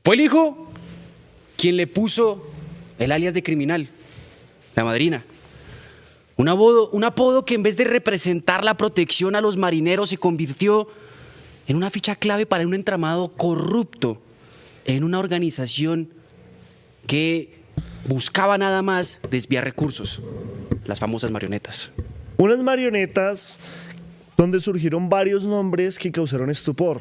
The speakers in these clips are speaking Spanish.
Fue el hijo quien le puso el alias de criminal, la madrina. Un apodo que en vez de representar la protección a los marineros se convirtió en una ficha clave para un entramado corrupto en una organización que buscaba nada más desviar recursos, las famosas marionetas. Unas marionetas donde surgieron varios nombres que causaron estupor.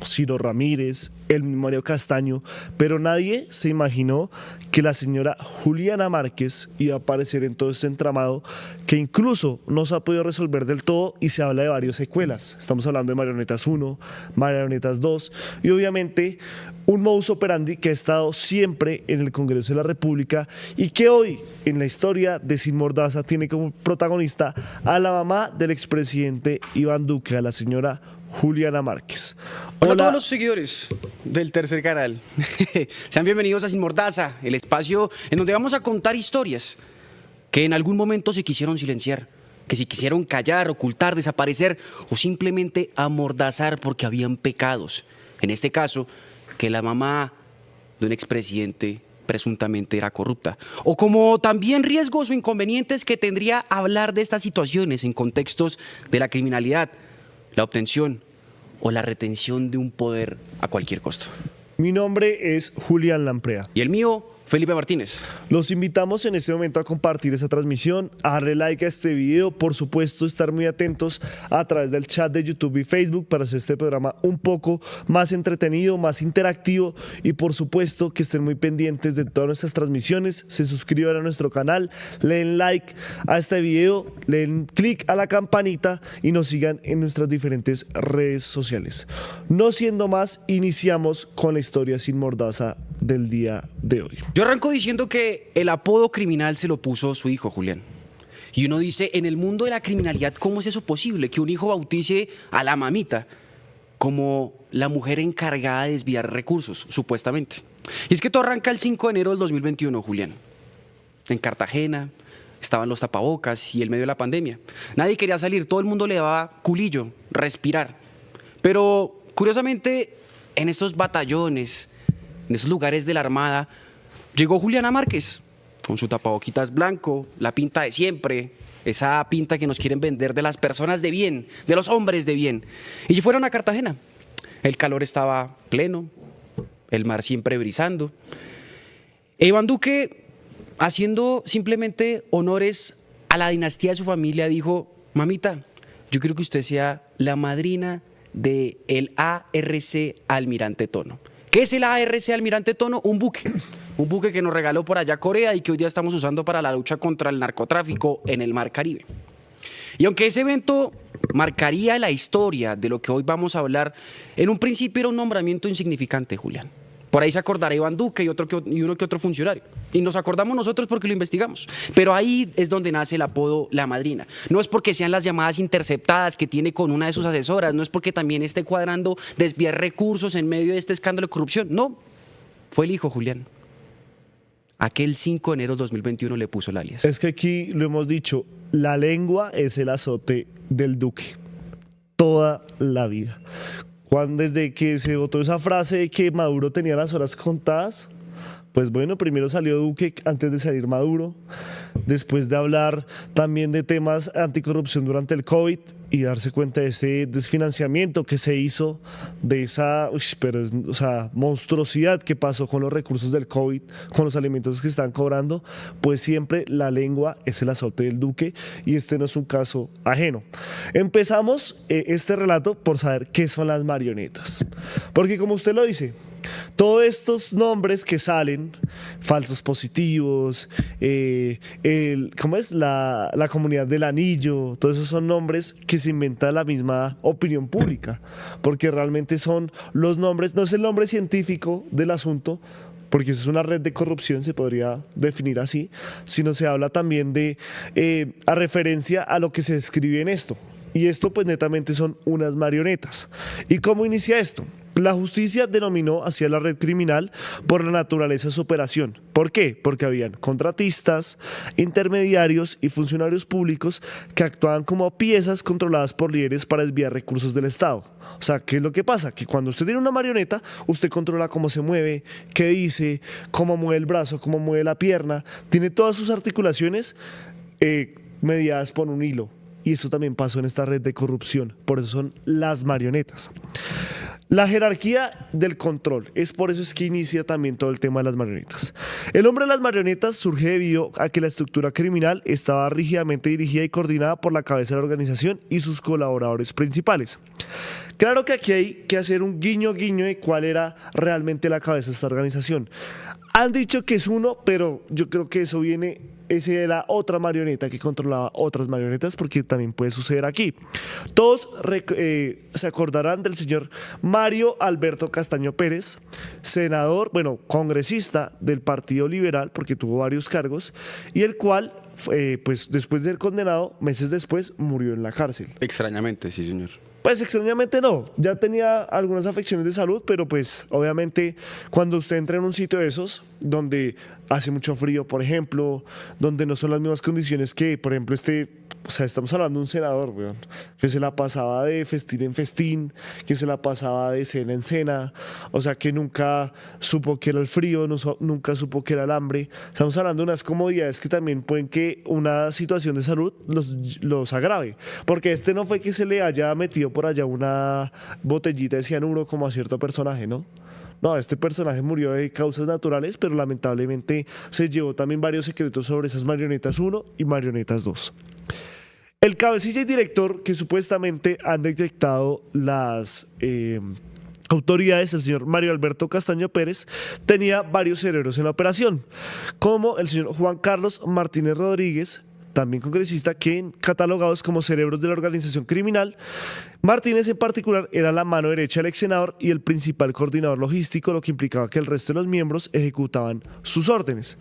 Ciro Ramírez, el mismo Mario Castaño, pero nadie se imaginó que la señora Juliana Márquez iba a aparecer en todo este entramado que incluso no se ha podido resolver del todo y se habla de varias secuelas. Estamos hablando de Marionetas 1, Marionetas 2 y obviamente un modus operandi que ha estado siempre en el Congreso de la República y que hoy en la historia de Sin Mordaza tiene como protagonista a la mamá del expresidente Iván Duque, a la señora Juliana Márquez. Hola a todos los seguidores del Tercer Canal. Sean bienvenidos a Sin Mordaza, el espacio en donde vamos a contar historias que en algún momento se quisieron silenciar, que se quisieron callar, ocultar, desaparecer o simplemente amordazar porque habían pecados. En este caso, que la mamá de un expresidente presuntamente era corrupta. O como también riesgos o inconvenientes que tendría hablar de estas situaciones en contextos de la criminalidad, la obtención o la retención de un poder a cualquier costo. Mi nombre es Julián Lamprea. Y el mío, Felipe Martínez. Los invitamos en este momento a compartir esta transmisión, a darle like a este video, por supuesto estar muy atentos a través del chat de YouTube y Facebook para hacer este programa un poco más entretenido, más interactivo y por supuesto que estén muy pendientes de todas nuestras transmisiones, se suscriban a nuestro canal, le den like a este video, le den click a la campanita y nos sigan en nuestras diferentes redes sociales. No siendo más, iniciamos con la historia Sin Mordaza del día de hoy. Yo arranco diciendo que el apodo criminal se lo puso su hijo, Julián. Y uno dice, en el mundo de la criminalidad, ¿cómo es eso posible? Que un hijo bautice a la mamita como la mujer encargada de desviar recursos, supuestamente. Y es que todo arranca el 5 de enero del 2021, Julián. En Cartagena estaban los tapabocas y el medio de la pandemia. Nadie quería salir, todo el mundo le daba culillo, respirar. Pero, curiosamente, en estos batallones, en esos lugares de la Armada, llegó Juliana Márquez con su tapaboquitas blanco, la pinta de siempre, esa pinta que nos quieren vender de las personas de bien, de los hombres de bien. Y fueron a Cartagena. El calor estaba pleno, el mar siempre brisando. Iván Duque, haciendo simplemente honores a la dinastía de su familia, dijo: mamita, yo quiero que usted sea la madrina del ARC Almirante Tono. ¿Qué es el ARC Almirante Tono? Un buque que nos regaló por allá Corea y que hoy día estamos usando para la lucha contra el narcotráfico en el Mar Caribe. Y aunque ese evento marcaría la historia de lo que hoy vamos a hablar, en un principio era un nombramiento insignificante, Julián. Por ahí se acordará Iván Duque y uno que otro funcionario. Y nos acordamos nosotros porque lo investigamos. Pero ahí es donde nace el apodo La Madrina. No es porque sean las llamadas interceptadas que tiene con una de sus asesoras, no es porque también esté cuadrando desviar recursos en medio de este escándalo de corrupción. No, fue el hijo, Julián. Aquel 5 de enero de 2021 le puso el alias. Es que aquí lo hemos dicho, la lengua es el azote del Duque. Toda la vida. Desde que se votó esa frase de que Maduro tenía las horas contadas, pues bueno, primero salió Duque antes de salir Maduro, después de hablar también de temas anticorrupción durante el COVID y darse cuenta de ese desfinanciamiento que se hizo, de esa monstruosidad que pasó con los recursos del COVID, con los alimentos que están cobrando, pues siempre la lengua es el azote del Duque y este no es un caso ajeno. Empezamos este relato por saber qué son las marionetas, porque como usted lo dice, todos estos nombres que salen, falsos positivos, ¿cómo es? La comunidad del anillo, todos esos son nombres que se inventa la misma opinión pública, porque realmente son los nombres, no es el nombre científico del asunto, porque eso es una red de corrupción, se podría definir así, sino se habla también de, a referencia a lo que se describe en esto. Y esto pues netamente son unas marionetas. ¿Y cómo inicia esto? La justicia denominó hacia la red criminal por la naturaleza de su operación. ¿Por qué? Porque habían contratistas, intermediarios y funcionarios públicos que actuaban como piezas controladas por líderes para desviar recursos del Estado. O sea, ¿qué es lo que pasa? Que cuando usted tiene una marioneta, usted controla cómo se mueve, qué dice, cómo mueve el brazo, cómo mueve la pierna. Tiene todas sus articulaciones mediadas por un hilo. Y eso también pasó en esta red de corrupción. Por eso son las marionetas. La jerarquía del control, es por eso es que inicia también todo el tema de las marionetas. El hombre de las marionetas surge debido a que la estructura criminal estaba rígidamente dirigida y coordinada por la cabeza de la organización y sus colaboradores principales. Claro que aquí hay que hacer un guiño de cuál era realmente la cabeza de esta organización. Han dicho que es uno, pero yo creo que esa era otra marioneta que controlaba otras marionetas, porque también puede suceder aquí. Todos se acordarán del señor Mario Alberto Castaño Pérez, senador, congresista del Partido Liberal, porque tuvo varios cargos, y el cual, pues después de ser condenado, meses después, murió en la cárcel. Extrañamente, sí, señor. Pues extrañamente no, ya tenía algunas afecciones de salud, pero pues obviamente cuando usted entra en un sitio de esos, donde hace mucho frío, por ejemplo, donde no son las mismas condiciones que, por ejemplo, estamos hablando de un senador, weón, que se la pasaba de festín en festín, que se la pasaba de cena en cena, o sea, que nunca supo que era el frío, nunca supo que era el hambre. Estamos hablando de unas comodidades que también pueden que una situación de salud los agrave, porque no fue que se le haya metido por allá una botellita de cianuro como a cierto personaje, ¿no? No, este personaje murió de causas naturales, pero lamentablemente se llevó también varios secretos sobre esas marionetas 1 y marionetas 2. El cabecilla y director que supuestamente han detectado las autoridades, el señor Mario Alberto Castaño Pérez, tenía varios cerebros en la operación, como el señor Juan Carlos Martínez Rodríguez, también congresista, que catalogados como cerebros de la organización criminal. Martínez en particular era la mano derecha del ex senador y el principal coordinador logístico, lo que implicaba que el resto de los miembros ejecutaban sus órdenes.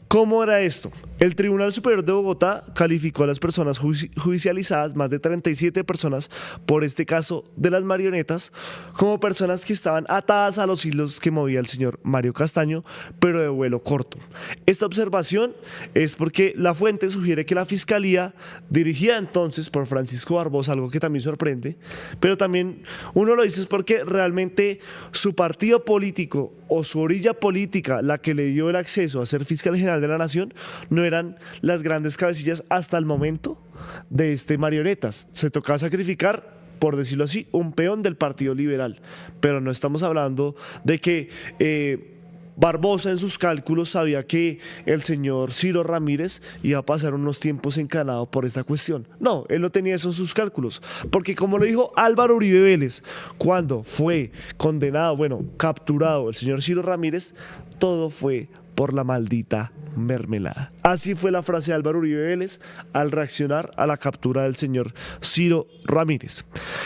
¿Cómo era esto? El Tribunal Superior de Bogotá calificó a las personas judicializadas, más de 37 personas, por este caso de las marionetas, como personas que estaban atadas a los hilos que movía el señor Mario Castaño, pero de vuelo corto. Esta observación es porque la fuente sugiere que la Fiscalía, dirigida entonces por Francisco Barbosa, algo que también sorprende, pero también uno lo dice es porque realmente su partido político o su orilla política, la que le dio el acceso a ser fiscal general de la nación, no eran las grandes cabecillas hasta el momento de marionetas. Se tocaba sacrificar, por decirlo así, un peón del Partido Liberal, pero no estamos hablando de que Barbosa en sus cálculos sabía que el señor Ciro Ramírez iba a pasar unos tiempos encanado por esta cuestión. No, él no tenía eso en sus cálculos, porque como lo dijo Álvaro Uribe Vélez, cuando fue condenado, capturado el señor Ciro Ramírez, todo fue por la maldita mermelada. Así fue la frase de Álvaro Uribe Vélez al reaccionar a la captura del señor Ciro Ramírez.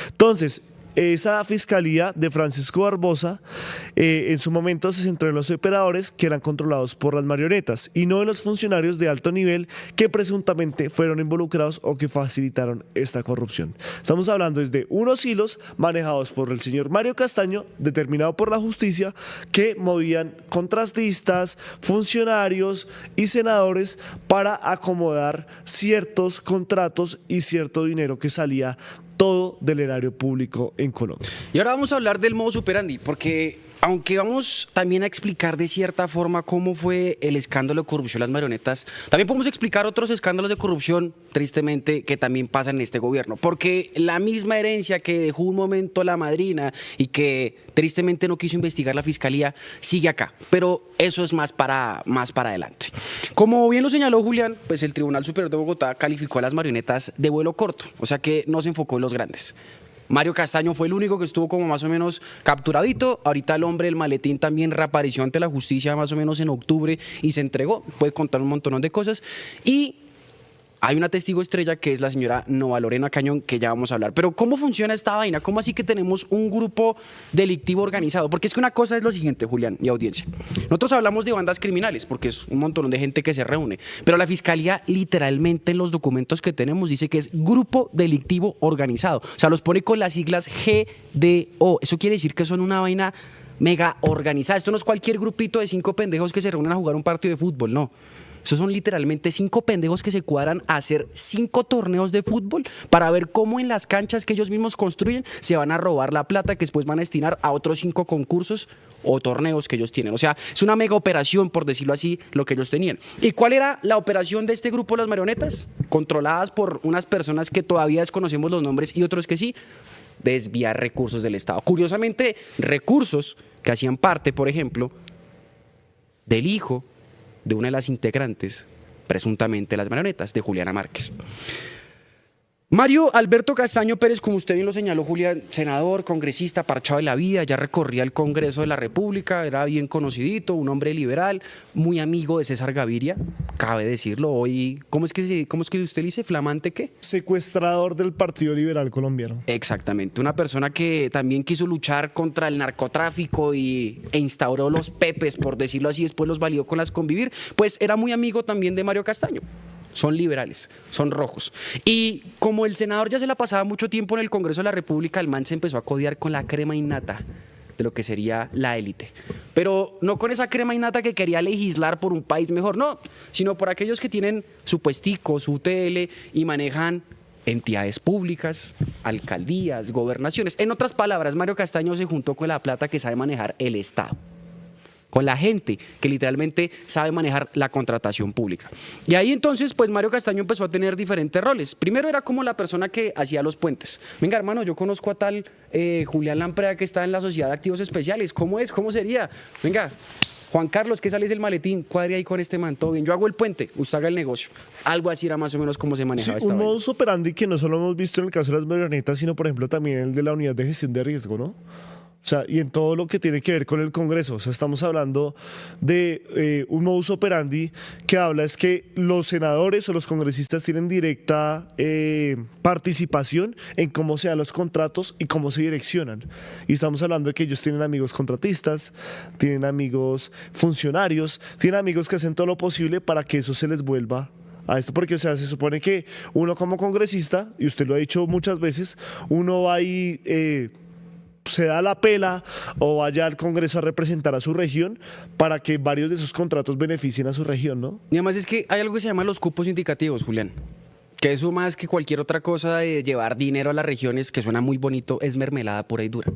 Entonces, esa fiscalía de Francisco Barbosa en su momento se centró en los operadores que eran controlados por las marionetas y no en los funcionarios de alto nivel que presuntamente fueron involucrados o que facilitaron esta corrupción. Estamos hablando desde unos hilos manejados por el señor Mario Castaño, determinado por la justicia, que movían contratistas, funcionarios y senadores para acomodar ciertos contratos y cierto dinero que salía todo del erario público en Colombia. Y ahora vamos a hablar del modus operandi, porque aunque vamos también a explicar de cierta forma cómo fue el escándalo de corrupción de las marionetas, también podemos explicar otros escándalos de corrupción, tristemente, que también pasan en este gobierno, porque la misma herencia que dejó un momento la madrina y que tristemente no quiso investigar la fiscalía, sigue acá, pero eso es más para adelante. Como bien lo señaló Julián, pues el Tribunal Superior de Bogotá calificó a las marionetas de vuelo corto, o sea que no se enfocó en los grandes. Mario Castaño fue el único que estuvo como más o menos capturadito. Ahorita el hombre del maletín también reapareció ante la justicia más o menos en octubre y se entregó. Puede contar un montón de cosas. Y hay una testigo estrella que es la señora Nova Lorena Cañón, que ya vamos a hablar. Pero ¿cómo funciona esta vaina? ¿Cómo así que tenemos un grupo delictivo organizado? Porque es que una cosa es lo siguiente, Julián y audiencia. Nosotros hablamos de bandas criminales porque es un montón de gente que se reúne. Pero la fiscalía literalmente en los documentos que tenemos dice que es grupo delictivo organizado. O sea, los pone con las siglas GDO. Eso quiere decir que son una vaina mega organizada. Esto no es cualquier grupito de 5 pendejos que se reúnen a jugar un partido de fútbol, no. Esos son literalmente 5 pendejos que se cuadran a hacer 5 torneos de fútbol para ver cómo en las canchas que ellos mismos construyen se van a robar la plata que después van a destinar a otros 5 concursos o torneos que ellos tienen. O sea, es una mega operación, por decirlo así, lo que ellos tenían. ¿Y cuál era la operación de este grupo, las marionetas? Controladas por unas personas que todavía desconocemos los nombres y otros que sí. Desviar recursos del Estado. Curiosamente, recursos que hacían parte, por ejemplo, del hijo de una de las integrantes, presuntamente las marionetas, de Juliana Márquez. Mario Alberto Castaño Pérez, como usted bien lo señaló, Julián, senador, congresista, parchado de la vida, ya recorría el Congreso de la República, era bien conocidito, un hombre liberal, muy amigo de César Gaviria, cabe decirlo. Hoy, ¿cómo es que usted le dice? ¿Flamante qué? Secuestrador del Partido Liberal Colombiano. Exactamente, una persona que también quiso luchar contra el narcotráfico e instauró los pepes, por decirlo así, después los valió con las Convivir, pues era muy amigo también de Mario Castaño. Son liberales, son rojos. Y como el senador ya se la pasaba mucho tiempo en el Congreso de la República, el man se empezó a codear con la crema innata de lo que sería la élite. Pero no con esa crema innata que quería legislar por un país mejor, no, sino por aquellos que tienen su puestico, su UTL y manejan entidades públicas, alcaldías, gobernaciones. En otras palabras, Mario Castaño se juntó con la plata que sabe manejar el Estado, con la gente que literalmente sabe manejar la contratación pública. Y ahí entonces, pues Mario Castaño empezó a tener diferentes roles. Primero era como la persona que hacía los puentes. Venga, hermano, yo conozco a tal Julián Lampreda que está en la Sociedad de Activos Especiales. ¿Cómo es? ¿Cómo sería? Venga, Juan Carlos, ¿qué sale el maletín? Cuadre ahí con este man, todo bien. Yo hago el puente, usted haga el negocio. Algo así era más o menos cómo se manejaba esta Un vaina. modus operandi que no solo hemos visto en el caso de las marionetas, sino por ejemplo también el de la unidad de gestión de riesgo, ¿no? O sea, y en todo lo que tiene que ver con el Congreso. O sea, estamos hablando de un modus operandi que habla es que los senadores o los congresistas tienen directa participación en cómo se dan los contratos y cómo se direccionan. Y estamos hablando de que ellos tienen amigos contratistas, tienen amigos funcionarios, tienen amigos que hacen todo lo posible para que eso se les vuelva a esto, porque o sea, se supone que uno como congresista, y usted lo ha dicho muchas veces, uno va ahí se da la pela o vaya al Congreso a representar a su región para que varios de esos contratos beneficien a su región, ¿no? Y además es que hay algo que se llama los cupos indicativos, Julián. Que eso más que cualquier otra cosa de llevar dinero a las regiones, que suena muy bonito, es mermelada pura y dura.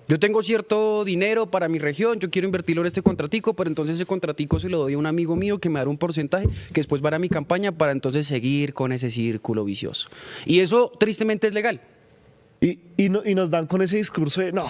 Yo tengo cierto dinero para mi región, yo quiero invertirlo en este contratico, pero entonces ese contratico se lo doy a un amigo mío que me dará un porcentaje que después va a mi campaña para entonces seguir con ese círculo vicioso. Y eso tristemente es legal. Y nos dan con ese discurso de no,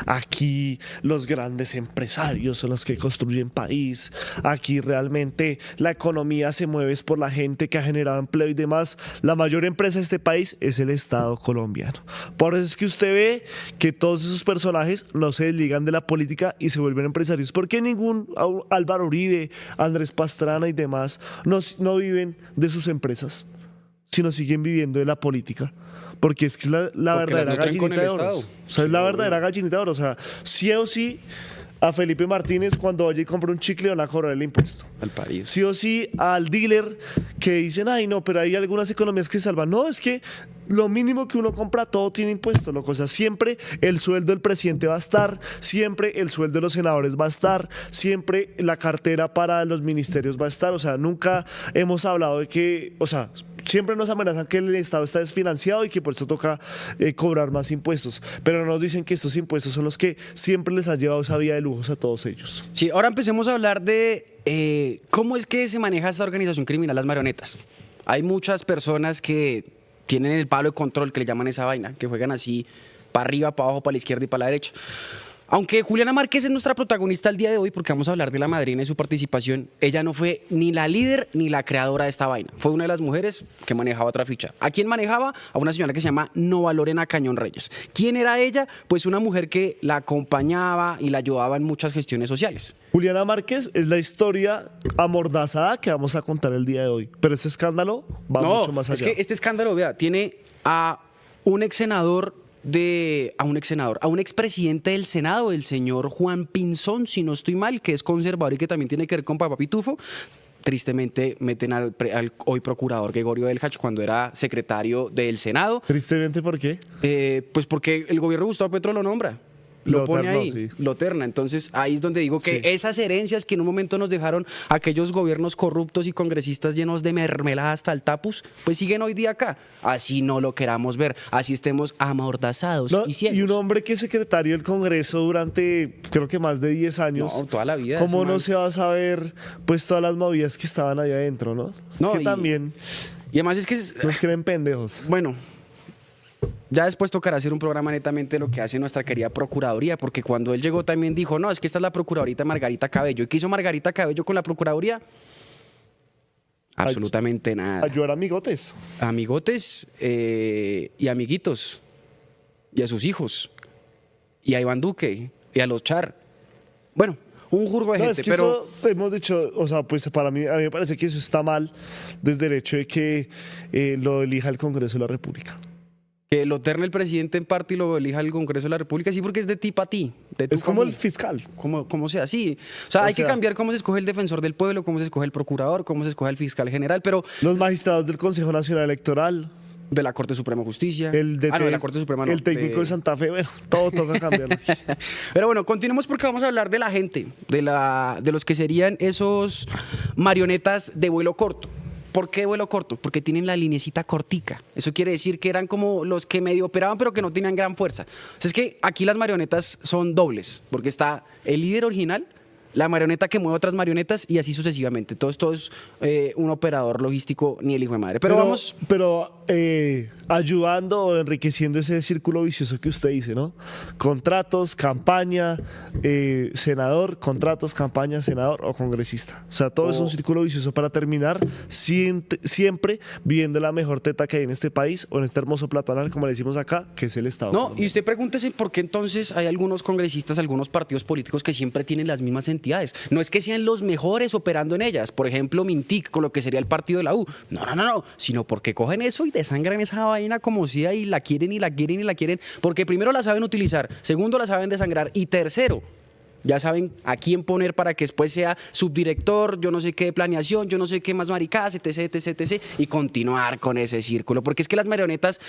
aquí los grandes empresarios son los que construyen país, aquí realmente la economía se mueve es por la gente que ha generado empleo y demás. La mayor empresa de este país es el Estado colombiano. Por eso es que usted ve que todos esos personajes no se desligan de la política y se vuelven empresarios, porque ningún Álvaro Uribe, Andrés Pastrana y demás no viven de sus empresas, sino siguen viviendo de la política. Porque es que es la verdadera gallinita de oro. O sea, es la verdadera gallinita de oro. O sea, sí o sí, a Felipe Martínez cuando vaya y compra un chicle van a cobrar el impuesto. Al país. Sí o sí, al dealer que dicen, ay no, pero hay algunas economías que se salvan. No, es que lo mínimo que uno compra, todo tiene impuesto, loco. O sea, siempre el sueldo del presidente va a estar, siempre el sueldo de los senadores va a estar, siempre la cartera para los ministerios va a estar. O sea, nunca hemos hablado de que, o sea, siempre nos amenazan que el Estado está desfinanciado y que por eso toca cobrar más impuestos. Pero nos dicen que estos impuestos son los que siempre les han llevado esa vida de lujos a todos ellos. Sí, ahora empecemos a hablar de cómo es que se maneja esta organización criminal, las marionetas. Hay muchas personas que tienen el palo de control, que le llaman esa vaina, que juegan así, para arriba, para abajo, para la izquierda y para la derecha. Aunque Juliana Márquez es nuestra protagonista el día de hoy, porque vamos a hablar de la madrina y su participación, ella no fue ni la líder ni la creadora de esta vaina. Fue una de las mujeres que manejaba otra ficha. ¿A quién manejaba? A una señora que se llama Nova Lorena Cañón Reyes. ¿Quién era ella? Pues una mujer que la acompañaba y la ayudaba en muchas gestiones sociales. Juliana Márquez es la historia amordazada que vamos a contar el día de hoy. Pero este escándalo va mucho más allá. Es que este escándalo, vea, tiene a un a un expresidente del Senado, el señor Juan Pinzón, si no estoy mal, que es conservador y que también tiene que ver con Papá Pitufo. Tristemente meten al hoy procurador Gregorio Elhach cuando era secretario del Senado. Tristemente, ¿por qué? Pues porque el gobierno de Gustavo Petro lo nombra. Lo pone ternó, ahí, sí. lo terna. Entonces ahí es donde digo que Sí. esas herencias que en un momento nos dejaron aquellos gobiernos corruptos y congresistas llenos de mermelada hasta el tapus, pues siguen hoy día acá. Así no lo queramos ver, así estemos amordazados No, y ciegos. y un hombre que es secretario del Congreso durante, creo que más de 10 años. No, toda la vida. ¿Cómo ese no man. se va a saber pues todas las movidas que estaban ahí adentro, no? Es No, que y- también Y además es que, nos creen pendejos. bueno, ya después tocará hacer un programa netamente de lo que hace nuestra querida Procuraduría, porque cuando él llegó también dijo, no, es que esta es la Procuradorita Margarita Cabello. ¿Y qué hizo Margarita Cabello con la Procuraduría? Absolutamente nada. Ayudar a amigotes. Amigotes y amiguitos, y a sus hijos, y a Iván Duque, y a los Char. Bueno, un jurgo de No, gente, es que pero eso hemos dicho, o sea, pues a mí me parece que eso está mal desde el hecho de que lo elija el Congreso de la República. que lo terne el presidente en parte y lo elija el Congreso de la República, sí, porque es de ti para ti. De tú Es pa' como mí. el fiscal. Como sea, sí. O sea, hay que sea- cambiar cómo se escoge el defensor del pueblo, cómo se escoge el procurador, cómo se escoge el fiscal general, pero Los magistrados del Consejo Nacional Electoral, de la Corte Suprema de Justicia. el No, de la Corte Suprema no. el técnico de Santa Fe, bueno, todo toca cambiarlo. Pero bueno, continuemos porque vamos a hablar de la gente, de los que serían esos marionetas de vuelo corto. ¿Por qué vuelo corto? Porque tienen la linecita cortica. Eso quiere decir que eran como los que medio operaban, pero que no tenían gran fuerza. O sea, es que aquí las marionetas son dobles, porque está el líder original, la marioneta que mueve otras marionetas y así sucesivamente. Entonces, todo es un operador logístico ni el hijo de madre. Pero vamos... Pero ayudando o enriqueciendo ese círculo vicioso que usted dice, ¿no? Contratos, campaña, senador, contratos, campaña, senador o congresista. O sea, todo es un círculo vicioso para terminar siempre viviendo la mejor teta que hay en este país o en este hermoso platanal, como le decimos acá, que es el Estado. No, y usted pregúntese por qué entonces hay algunos congresistas, algunos partidos políticos que siempre tienen las mismas entidades. No es que sean los mejores operando en ellas. Por ejemplo, Mintic, con lo que sería el partido de la U. No. Sino porque cogen eso y desangran esa vaina como sea y la quieren y la quieren y la quieren. Porque primero la saben utilizar, segundo la saben desangrar y tercero, ya saben a quién poner para que después sea subdirector, yo no sé qué de planeación, yo no sé qué más maricadas, etc, y continuar con ese círculo. Porque es que las marionetas,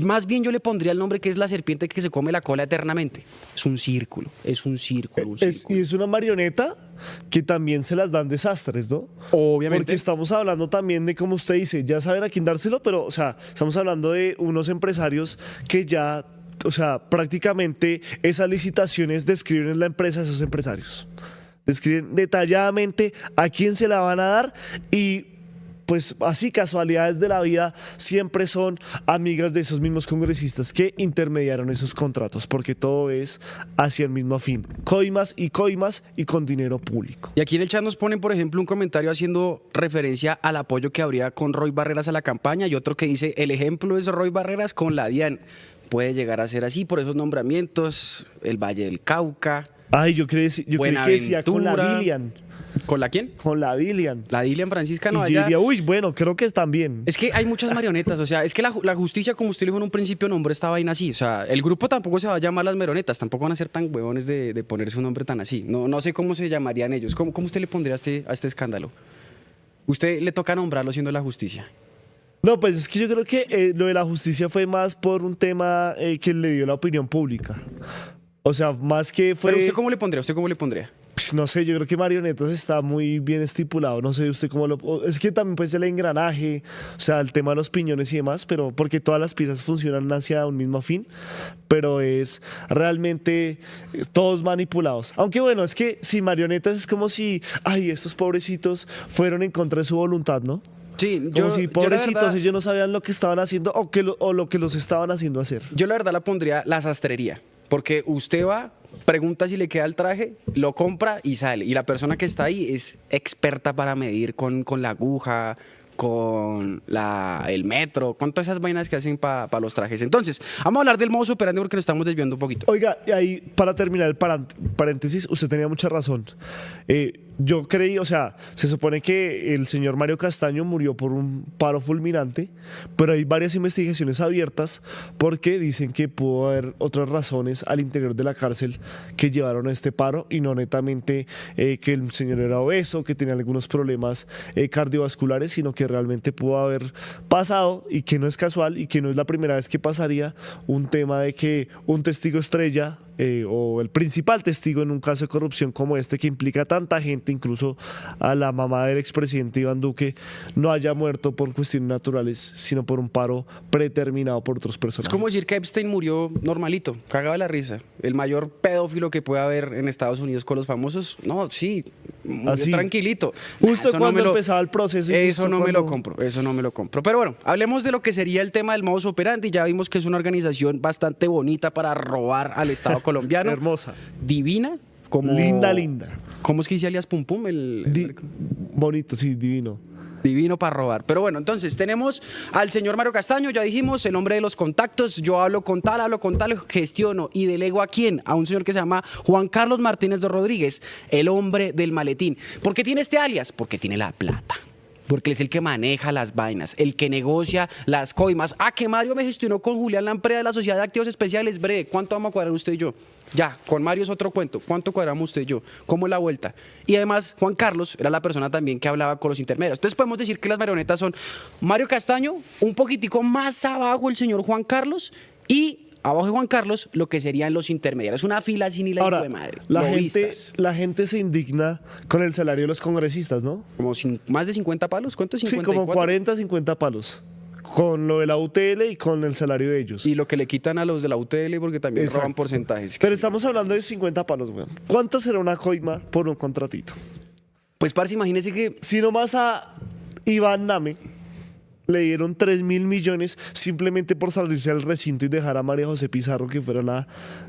más bien yo le pondría el nombre que es la serpiente que se come la cola eternamente. Es un círculo, un círculo. Y es una marioneta que también se las dan desastres, ¿no? Obviamente. Porque estamos hablando también de, como usted dice, ya saber a quién dárselo, pero, o sea, estamos hablando de unos empresarios que ya, o sea, prácticamente esas licitaciones describen en la empresa a esos empresarios. Describen detalladamente a quién se la van a dar y pues así casualidades de la vida siempre son amigas de esos mismos congresistas que intermediaron esos contratos, porque todo es hacia el mismo fin, coimas y con dinero público. Y aquí en el chat nos ponen, por ejemplo, un comentario haciendo referencia al apoyo que habría con Roy Barreras a la campaña y otro que dice, el ejemplo es Roy Barreras con la DIAN. Puede llegar a ser así por esos nombramientos, el Valle del Cauca. Ay, yo creí que decía con la Buenaventura. Dilian. ¿Con la quién? Con la Dilian. La Dilian Francisca, no, Y yo allá. diría, uy, bueno, creo que también. Es que hay muchas marionetas, o sea, es que la justicia, como usted dijo en un principio, nombró esta vaina así. O sea, el grupo tampoco se va a llamar las marionetas, tampoco van a ser tan huevones de ponerse un nombre tan así. No sé cómo se llamarían ellos. ¿Cómo usted le pondría a este escándalo? Usted le toca nombrarlo siendo la justicia. No, pues es que yo creo que lo de la justicia fue más por un tema que le dio la opinión pública. O sea, más que fue... Pero ¿usted cómo le pondría? ¿Usted cómo le pondría? Pues, no sé, yo creo que marionetas está muy bien estipulado. No sé usted cómo lo... Es que también pues el engranaje, o sea, el tema de los piñones y demás, pero porque todas las piezas funcionan hacia un mismo fin, pero es realmente todos manipulados. Aunque bueno, es que si marionetas es como si, ay, estos pobrecitos fueron en contra de su voluntad, ¿no? Sí, Como si la pobrecitos verdad- ellos no sabían lo que estaban haciendo o lo que los estaban haciendo hacer. Yo la verdad la pondría la sastrería. porque usted va, pregunta si le queda el traje, lo compra y sale. Y la persona que está ahí es experta para medir con la aguja, con el metro, con todas esas vainas que hacen para los trajes. Entonces, vamos a hablar del modus operandi porque nos estamos desviando un poquito. Oiga, y ahí para terminar el paréntesis, usted tenía mucha razón. Yo creí, o sea, se supone que el señor Mario Castaño murió por un paro fulminante, pero hay varias investigaciones abiertas porque dicen que pudo haber otras razones al interior de la cárcel que llevaron a este paro y no netamente que el señor era obeso, que tenía algunos problemas cardiovasculares, sino que realmente pudo haber pasado y que no es casual y que no es la primera vez que pasaría un tema de que un testigo estrella o el principal testigo en un caso de corrupción como este que implica a tanta gente, incluso a la mamá del expresidente Iván Duque, no haya muerto por cuestiones naturales, sino por un paro predeterminado por otros Es personajes. como decir que Epstein murió normalito, cagaba la risa. El mayor pedófilo que puede haber en Estados Unidos con los famosos, no, sí, murió Así. tranquilito. Justo Eso cuando empezaba el proceso. y Eso justo no me lo cuando- compro, eso no me lo compro. Pero bueno, hablemos de lo que sería el tema del modus operandi. Ya vimos que es una organización bastante bonita para robar al Estado colombiano. Hermosa. Divina. Como, Linda, linda. ¿Cómo es que dice alias Pum Pum? Bonito, sí, divino. Divino para robar. Pero bueno, entonces tenemos al señor Mario Castaño, ya dijimos, el hombre de los contactos. Yo hablo con tal, gestiono y delego a quién, a un señor que se llama Juan Carlos Martínez de Rodríguez, el hombre del maletín. ¿Por qué tiene este alias? Porque tiene la plata. Porque él es el que maneja las vainas, el que negocia las coimas. Ah, que Mario me gestionó con Julián Lampreda de la Sociedad de Activos Especiales. Breve, ¿cuánto vamos a cuadrar usted y yo? Ya, con Mario es otro cuento. ¿Cuánto cuadramos usted y yo? ¿Cómo es la vuelta? Y además, Juan Carlos era la persona también que hablaba con los intermediarios. Entonces podemos decir que las marionetas son Mario Castaño, un poquitico más abajo el señor Juan Carlos y abajo de Juan Carlos lo que serían los intermediarios. Una fila sin ni la hijo Ahora, de madre. la Lobistas. gente se indigna con el salario de los congresistas, ¿no? Como más de 50 palos. ¿Cuánto es Sí, 54? como 40, 50 palos. Con lo de la UTL y con el salario de ellos. Y lo que le quitan a los de la UTL porque también Exacto. roban porcentajes. Pero estamos hablando de 50 palos, weón. ¿Cuánto será una coima por un contratito? Pues, parce, imagínese que Si nomás a Iván Name le dieron 3.000 millones simplemente por salirse al recinto y dejar a María José Pizarro, que fuera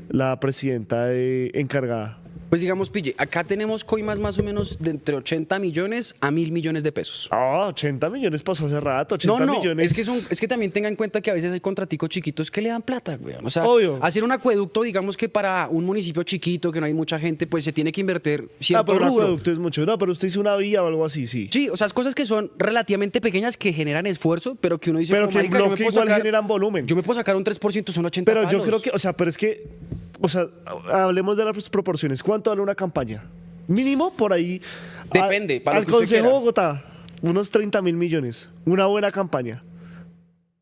la presidenta encargada. pues digamos, pille, acá tenemos coimas más o menos de entre 80 millones a 1.000 millones de pesos. Ah, 80 millones pasó hace rato, 80 No, millones. es que también tenga en cuenta que a veces hay contraticos chiquitos que le dan plata, güey. O sea, Obvio. hacer un acueducto, digamos que para un municipio chiquito, que no hay mucha gente, pues se tiene que invertir cierto pero un rubro. acueducto es mucho. No, pero usted hizo una vía o algo así, sí. Sí, o sea, es cosas que son relativamente pequeñas que generan esfuerzo, pero que uno dice, Pero "No, que en marica, yo me bloque puedo igual sacar- generan volumen. Yo me puedo sacar un 3%, son 80 Pero yo palos". creo que, o sea, pero es que, o sea, hablemos de las proporciones. ¿Cuánto vale una campaña? Mínimo por ahí. Depende, para lo al que usted Consejo quiera. de Bogotá, unos 30.000 millones. Una buena campaña.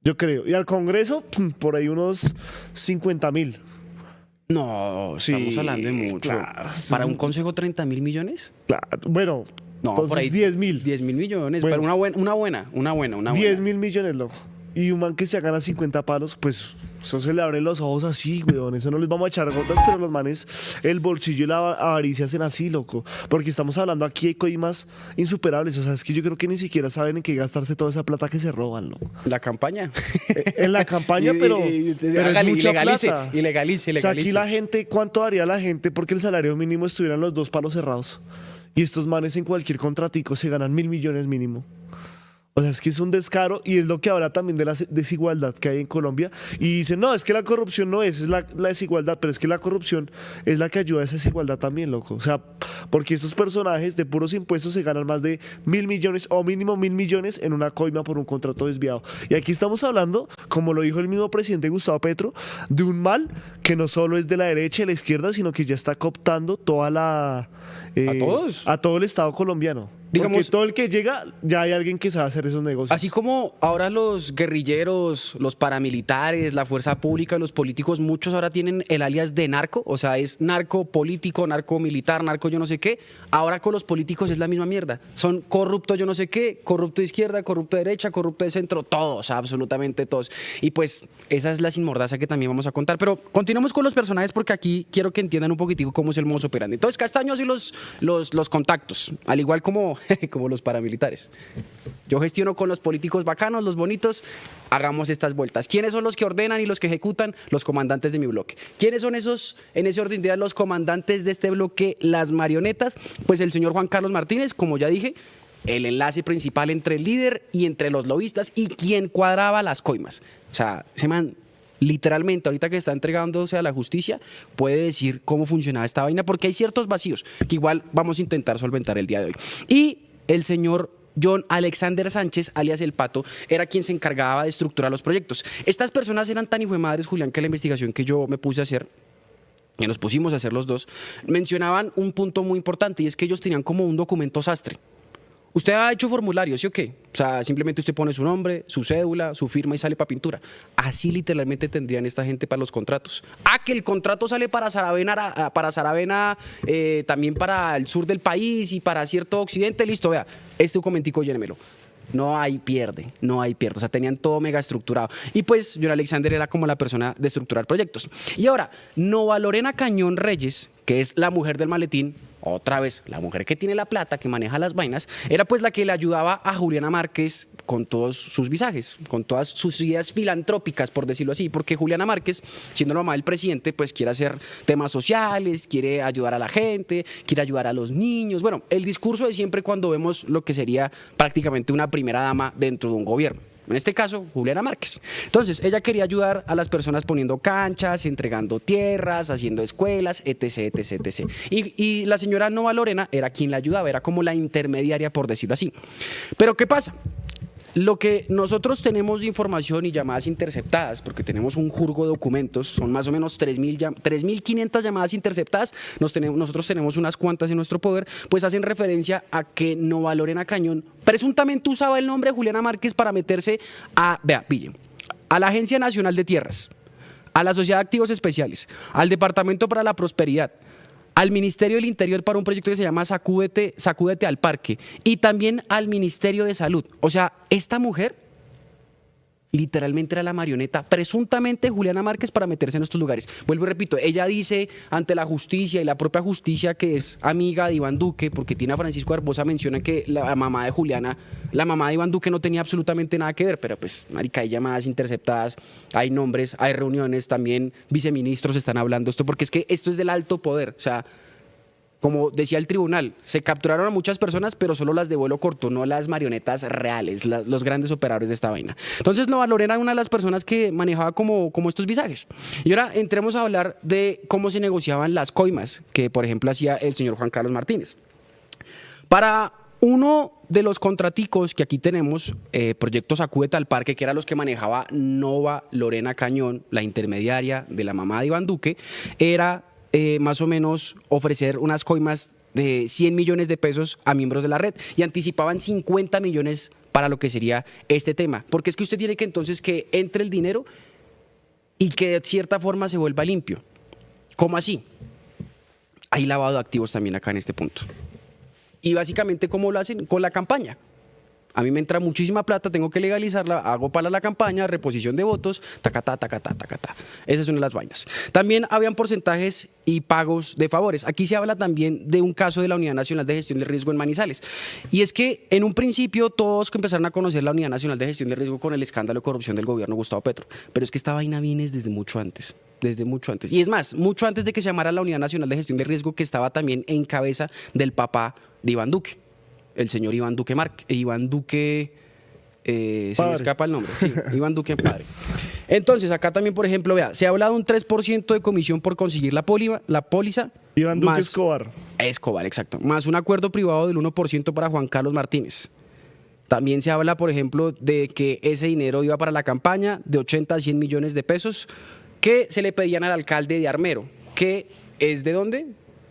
Yo creo. Y al Congreso, por ahí unos 50.000. No, estamos Sí, hablando de mucho. claro. ¿Para un consejo 30.000 millones? Claro. Bueno, No, entonces por ahí 10.000. 10.000 millones, Bueno. pero una buena. 10.000 millones, loco. Y un man que se gana 50 palos, pues eso se le abren los ojos así, weón. Eso no les vamos a echar gotas, pero los manes, el bolsillo y la avaricia hacen así, loco. Porque estamos hablando aquí de coimas insuperables. O sea, es que yo creo que ni siquiera saben en qué gastarse toda esa plata que se roban, loco. La campaña. En la campaña, pero Hágale, es mucha ilegalice, plata. ilegalice. O sea, aquí la gente, ¿cuánto daría la gente porque el salario mínimo estuvieran los dos palos cerrados? Y estos manes en cualquier contratico se ganan 1.000 millones mínimo. O sea, es que es un descaro y es lo que habla también de la desigualdad que hay en Colombia. Y dicen, no, es que la corrupción no es la desigualdad, pero es que la corrupción es la que ayuda a esa desigualdad también, loco. O sea, porque estos personajes de puros impuestos se ganan más de 1.000 millones o mínimo 1.000 millones en una coima por un contrato desviado. Y aquí estamos hablando, como lo dijo el mismo presidente Gustavo Petro, de un mal que no solo es de la derecha y la izquierda, sino que ya está cooptando toda la... ¿A todos? A todo el Estado colombiano. Digamos- Porque todo el que llega, ya hay alguien que sabe hacer esos negocios. Así como ahora los guerrilleros, los paramilitares, la fuerza pública, los políticos, muchos ahora tienen el alias de narco, o sea, es narco político, narco militar, narco yo no sé qué. Ahora con los políticos es la misma mierda. Son corrupto yo no sé qué, corrupto de izquierda, corrupto de derecha, corrupto de centro, todos, absolutamente todos. Y pues esa es la sinmordaza que también vamos a contar. Pero continuemos con los personajes porque aquí quiero que entiendan un poquitico cómo es el modus operandi. Entonces, Castaños y los contactos, al igual como como los paramilitares. Yo gestiono con los políticos bacanos, los bonitos, hagamos estas vueltas. ¿Quiénes son los que ordenan y los que ejecutan? Los comandantes de mi bloque. ¿Quiénes son esos, en ese orden de ideas, los comandantes de este bloque, las marionetas? Pues el señor Juan Carlos Martínez, como ya dije, el enlace principal entre el líder y entre los lobistas y quien cuadraba las coimas. O sea, ese man, literalmente, ahorita que está entregándose a la justicia, puede decir cómo funcionaba esta vaina, porque hay ciertos vacíos que igual vamos a intentar solventar el día de hoy. Y el señor John Alexander Sánchez, alias El Pato, era quien se encargaba de estructurar los proyectos. Estas personas eran tan hijuemadres, Julián, que la investigación que yo me puse a hacer, que nos pusimos a hacer los dos, mencionaban un punto muy importante, y es que ellos tenían como un documento sastre. Usted ha hecho formularios, ¿sí o qué? O sea, simplemente usted pone su nombre, su cédula, su firma y sale para pintura. Así literalmente tendrían esta gente para los contratos. Que el contrato sale para Saravena, también para el sur del país y para cierto occidente, listo, vea, este documentico llénemelo. No hay pierde. O sea, tenían todo mega estructurado. Y pues John Alexander era como la persona de estructurar proyectos. Y ahora, Nova Lorena Cañón Reyes, que es la mujer del maletín, otra vez, la mujer que tiene la plata, que maneja las vainas, era pues la que le ayudaba a Juliana Márquez con todos sus visajes, con todas sus ideas filantrópicas, por decirlo así, porque Juliana Márquez, siendo la mamá del presidente, pues quiere hacer temas sociales, quiere ayudar a la gente, quiere ayudar a los niños. Bueno, el discurso de siempre cuando vemos lo que sería prácticamente una primera dama dentro de un gobierno. En este caso, Juliana Márquez. Entonces, ella quería ayudar a las personas poniendo canchas, entregando tierras, haciendo escuelas, etc, etc, etc. Y la señora Nova Lorena era quien la ayudaba, era como la intermediaria, por decirlo así. Pero, ¿qué pasa? Lo que nosotros tenemos de información y llamadas interceptadas, porque tenemos un jurgo de documentos, son más o menos 3.500 llamadas interceptadas, nosotros tenemos unas cuantas en nuestro poder, pues hacen referencia a que Nova Lorena Cañón presuntamente usaba el nombre de Juliana Márquez para meterse a la Agencia Nacional de Tierras, a la Sociedad de Activos Especiales, al Departamento para la Prosperidad, al Ministerio del Interior para un proyecto que se llama Sacúdete al Parque y también al Ministerio de Salud. O sea, esta mujer literalmente era la marioneta, presuntamente Juliana Márquez, para meterse en estos lugares. Vuelvo y repito, ella dice ante la justicia y la propia justicia que es amiga de Iván Duque, porque Tina Francisco Barbosa menciona que la mamá de Juliana, la mamá de Iván Duque no tenía absolutamente nada que ver, pero pues, marica, hay llamadas interceptadas, hay nombres, hay reuniones, también viceministros están hablando esto, porque es que esto es del alto poder, o sea, como decía el tribunal, se capturaron a muchas personas, pero solo las de vuelo corto, no las marionetas reales, los grandes operadores de esta vaina. Entonces, Nova Lorena era una de las personas que manejaba como estos visajes. Y ahora entremos a hablar de cómo se negociaban las coimas, que por ejemplo hacía el señor Juan Carlos Martínez. Para uno de los contraticos que aquí tenemos, proyecto Sacúdete al Parque, que eran los que manejaba Nova Lorena Cañón, la intermediaria de la mamá de Iván Duque, era más o menos ofrecer unas coimas de 100 millones de pesos a miembros de la red y anticipaban 50 millones para lo que sería este tema. Porque es que usted tiene que entonces que entre el dinero y que de cierta forma se vuelva limpio. ¿Cómo así? Hay lavado de activos también acá en este punto. Y básicamente, ¿cómo lo hacen? Con la campaña. A mí me entra muchísima plata, tengo que legalizarla, hago para la campaña, reposición de votos, tacatá, tacatá, tacatá. Esa es una de las vainas. También habían porcentajes y pagos de favores. Aquí se habla también de un caso de la Unidad Nacional de Gestión de Riesgo en Manizales. Y es que en un principio todos empezaron a conocer la Unidad Nacional de Gestión de Riesgo con el escándalo de corrupción del gobierno Gustavo Petro. Pero es que esta vaina viene desde mucho antes. Desde mucho antes. Y es más, mucho antes de que se llamara la Unidad Nacional de Gestión de Riesgo, que estaba también en cabeza del papá de Iván Duque. El señor Iván Duque se me escapa el nombre, sí, Iván Duque padre. Entonces, acá también, por ejemplo, vea, se habla de un 3% de comisión por conseguir la póliza. Iván Duque más, Escobar. Escobar, exacto. Más un acuerdo privado del 1% para Juan Carlos Martínez. También se habla, por ejemplo, de que ese dinero iba para la campaña de 80 a 100 millones de pesos que se le pedían al alcalde de Armero, que es ¿de dónde?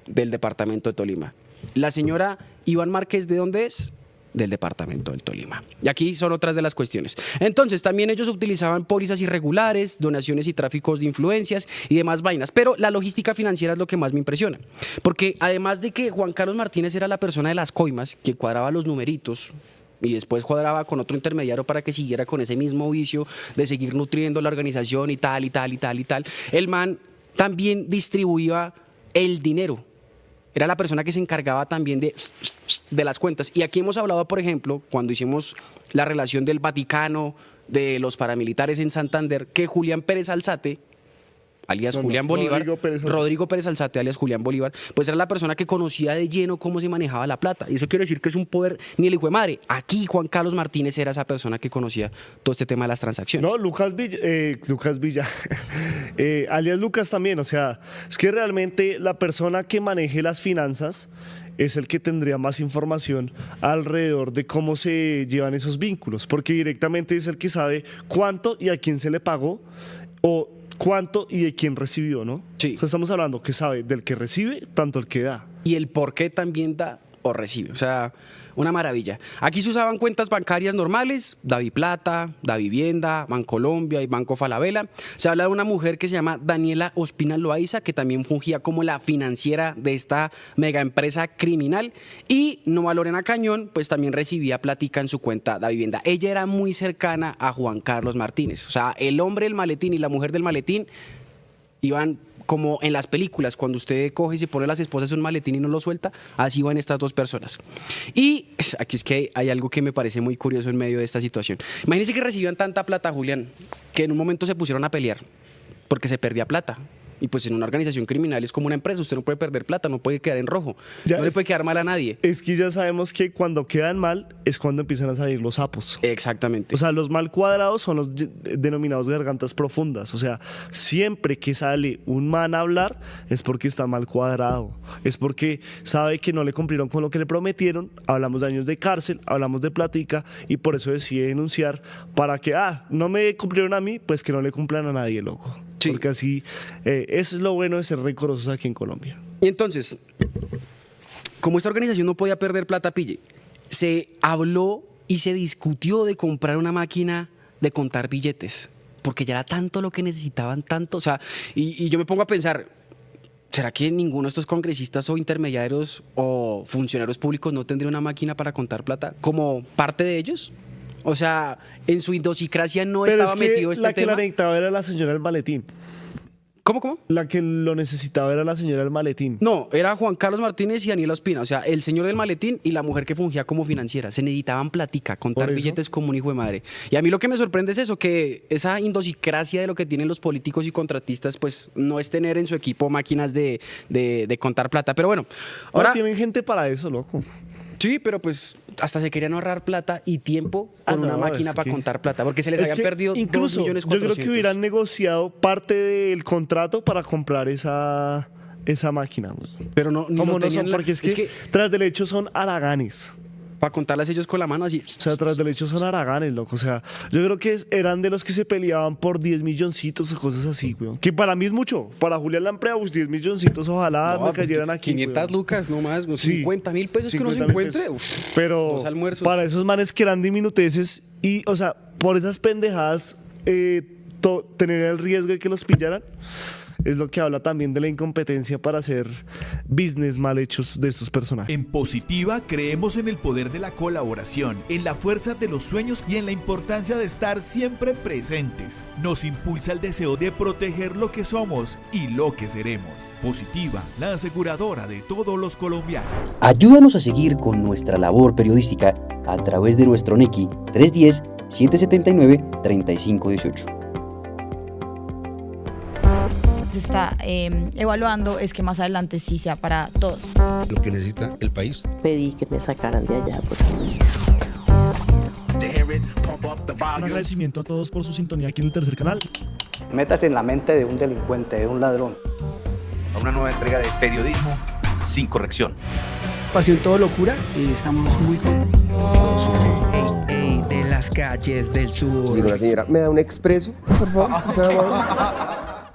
Del departamento de Tolima. La señora Iván Márquez, ¿de dónde es? Del departamento del Tolima. Y aquí son otras de las cuestiones. Entonces, también ellos utilizaban pólizas irregulares, donaciones y tráficos de influencias y demás vainas. Pero la logística financiera es lo que más me impresiona. Porque además de que Juan Carlos Martínez era la persona de las coimas, que cuadraba los numeritos y después cuadraba con otro intermediario para que siguiera con ese mismo vicio de seguir nutriendo la organización y tal, y tal, y tal, y tal, el man también distribuía el dinero. era la persona que se encargaba también de las cuentas. Y aquí hemos hablado, por ejemplo, cuando hicimos la relación del Vaticano, de los paramilitares en Santander, que Julián Pérez Alzate, alias Julián Bolívar, Rodrigo Pérez Alzate, alias Julián Bolívar, pues era la persona que conocía de lleno cómo se manejaba la plata. Y eso quiere decir que es un poder ni el hijo de madre. Aquí Juan Carlos Martínez era esa persona que conocía todo este tema de las transacciones. No, Lucas Villa, alias Lucas también. O sea, es que realmente la persona que maneje las finanzas es el que tendría más información alrededor de cómo se llevan esos vínculos, porque directamente es el que sabe cuánto y a quién se le pagó o cuánto y de quién recibió, ¿no? Sí. O sea, estamos hablando que sabe del que recibe, tanto el que da. Y el por qué también da o recibe. O sea, una maravilla. Aquí se usaban cuentas bancarias normales, Daviplata, Davivienda, Bancolombia y Banco Falabella. Se habla de una mujer que se llama Daniela Ospina Loaiza, que también fungía como la financiera de esta mega empresa criminal. Y Nova Lorena Cañón, pues también recibía plática en su cuenta Davivienda. Ella era muy cercana a Juan Carlos Martínez. O sea, el hombre del maletín y la mujer del maletín iban como en las películas, cuando usted coge y se pone a las esposas un maletín y no lo suelta, así van estas dos personas. Y aquí es que hay algo que me parece muy curioso en medio de esta situación. Imagínense que recibían tanta plata, Julián, que en un momento se pusieron a pelear porque se perdía plata. Y pues en una organización criminal es como una empresa, usted no puede perder plata, no puede quedar en rojo, no le puede quedar mal a nadie. Es que ya sabemos que cuando quedan mal es cuando empiezan a salir los sapos. Exactamente. O sea, los mal cuadrados son los denominados gargantas profundas. O sea, siempre que sale un man a hablar es porque está mal cuadrado. Es porque sabe que no le cumplieron con lo que le prometieron. Hablamos de años de cárcel, hablamos de platica y por eso decide denunciar para que, no me cumplieron a mí, pues que no le cumplan a nadie, loco. Sí. Porque así, eso es lo bueno de ser rigorosos aquí en Colombia. Y entonces, como esta organización no podía perder plata, pille, se habló y se discutió de comprar una máquina de contar billetes, porque ya era tanto lo que necesitaban, tanto, o sea, y yo me pongo a pensar, ¿será que ninguno de estos congresistas o intermediarios o funcionarios públicos no tendría una máquina para contar plata como parte de ellos? O sea, en su idiosincrasia no pero estaba metido este tema. La que la necesitaba era la señora del maletín. ¿Cómo? La que lo necesitaba era la señora del maletín. No, era Juan Carlos Martínez y Daniela Ospina. O sea, el señor del maletín y la mujer que fungía como financiera. Se necesitaban plática, contar billetes como un hijo de madre. Y a mí lo que me sorprende es eso, que esa idiosincrasia de lo que tienen los políticos y contratistas, pues no es tener en su equipo máquinas de contar plata. Pero bueno, ahora tienen gente para eso, loco. Sí, pero pues hasta se querían ahorrar plata y tiempo con una máquina para contar plata, porque se les habían perdido incluso 2.400.000. Yo creo que hubieran negociado parte del contrato para comprar esa máquina. Pero no, como no son, porque es que tras del hecho son haraganes. Para contarlas ellos con la mano así. O sea, tras del hecho son haraganes, loco. O sea, yo creo que eran de los que se peleaban por 10 milloncitos o cosas así, güey. Que para mí es mucho. Para Julián Lamprea, 10 milloncitos, ojalá me cayeran aquí. 500 lucas nomás, 50.000 pesos que no se encuentre. Pero para esos manes que eran diminuteces y, o sea, por esas pendejadas, tener el riesgo de que los pillaran. Es lo que habla también de la incompetencia para hacer business mal hechos de estos personajes. En Positiva creemos en el poder de la colaboración, en la fuerza de los sueños y en la importancia de estar siempre presentes. Nos impulsa el deseo de proteger lo que somos y lo que seremos. Positiva, la aseguradora de todos los colombianos. Ayúdanos a seguir con nuestra labor periodística a través de nuestro NECI 310-779-3518. Se está evaluando es que más adelante sí sea para todos. Lo que necesita el país. Pedí que me sacaran de allá. Un agradecimiento a todos por su sintonía aquí en el tercer canal. Métase en la mente de un delincuente, de un ladrón. A una nueva entrega de periodismo sin corrección. Pasión todo locura y estamos muy contentos. De las calles del sur. Digo, la señora, ¿me da un expreso, por favor?